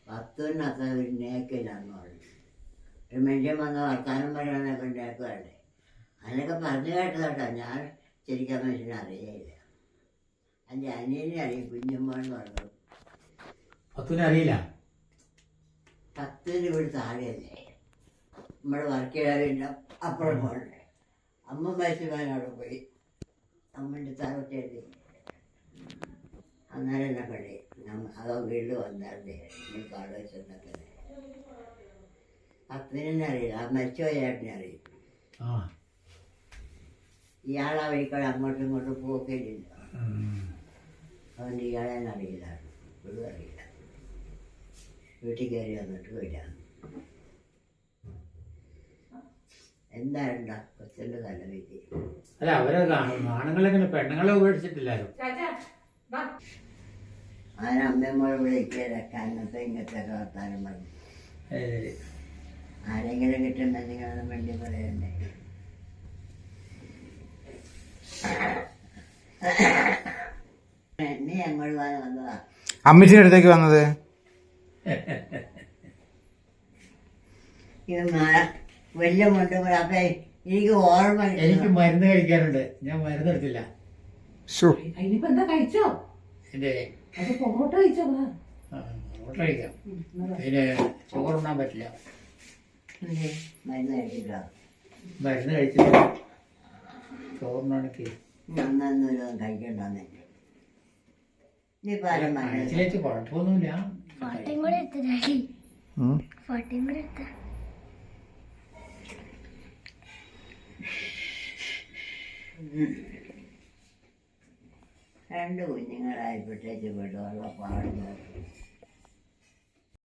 പത്തുവിനത്ര ഒരു നേക്കില്ലാന്ന് പറഞ്ഞു. ഒരു മനുഷ്യൻ വന്ന വർത്താനം പറയാനൊക്കെ നേക്കുവാണ്. അതിനൊക്കെ പറഞ്ഞു കേട്ടതോട്ടോ. ഞാൻ ശരിക്കും മനുഷ്യനെ അറിയില്ല. എൻ്റെ അനിയനെ അറിയും, കുഞ്ഞുമ്മോന്ന് പറഞ്ഞു. പത്തുവിനെ അറിയില്ല. 10 രൂപ താഴെയല്ലേ നമ്മുടെ വർക്ക് ചെയ്യാറില്ല. അപ്പുറം പോകണ്ടേ. അമ്മ മത്സ്യമാനോട് പോയി അമ്മൻ്റെ തലച്ചേരി അന്നേരം എന്നെ കളി അതോ വീണ്ടും വന്നായിരുന്നേ കാട് വെച്ചെന്നൊക്കെ. 10 അറിയില്ല. ആ മരിച്ചുപോയ ചേട്ടനെ അറിയും. ഇയാളെ വഴിക്കൂടെ അങ്ങോട്ടും ഇങ്ങോട്ടും പോക്കില്ല. അതുകൊണ്ട് ഇയാളെ അറിയില്ല, ഇപ്പോഴും അറിയില്ല. വീട്ടിൽ കയറി വന്നിട്ട് പോയില്ല. എന്താണ്ട കൊച്ചിൻ്റെ തലവിധി. അല്ല അവരെ ആണുങ്ങളെങ്ങനെ പെണ്ണുങ്ങളെ ഉപേക്ഷിച്ചിട്ടില്ലാലോ. അമ്മയോട് വിളിക്കാനൊക്കെ അങ്ങനത്തെ ഇങ്ങനത്തെ ഒക്കെ വർത്താനം പറഞ്ഞു. ആരെങ്കിലും കിട്ടുമ്പോൾ എന്തെങ്കിലും വേണ്ടി പറയണ്ടേ. നീ അങ്ങോട്ട് വന്നതാ അമ്മച്ചിയുടെ അടുത്തേക്ക് വന്നത്. ഇത് വലിയ മുണ്ട് അപ്പൊ എനിക്ക് ഓർമ്മ. എനിക്ക് മരുന്ന് കഴിക്കാനുണ്ട്, ഞാൻ മരുന്ന് എടുത്തില്ല. ഇനിയിപ്പോ എന്താ കഴിച്ചോ? എന്റെ പൊറോട്ട കഴിച്ചോ? പൊറോട്ട കഴിക്കാം. അതിന് ചോറുണ്ണാൻ പറ്റില്ല. മരുന്ന് കഴിച്ചിട്ടോ? മരുന്ന് കഴിച്ചില്ല. ചോറിനാണെങ്കിൽ നന്നൊന്നും കഴിക്കണ്ടെന്നെ. മനസ്സിലേക്ക് കുഴപ്പമൊന്നുമില്ല. ഫോട്ടോയും കൂടെ എടുത്തേ. ഫോട്ടോയും കൂടെ എടുത്ത. രണ്ട് കുഞ്ഞുങ്ങളായിപ്പോഴത്തേക്ക് വിടുള്ള പാടുന്നു.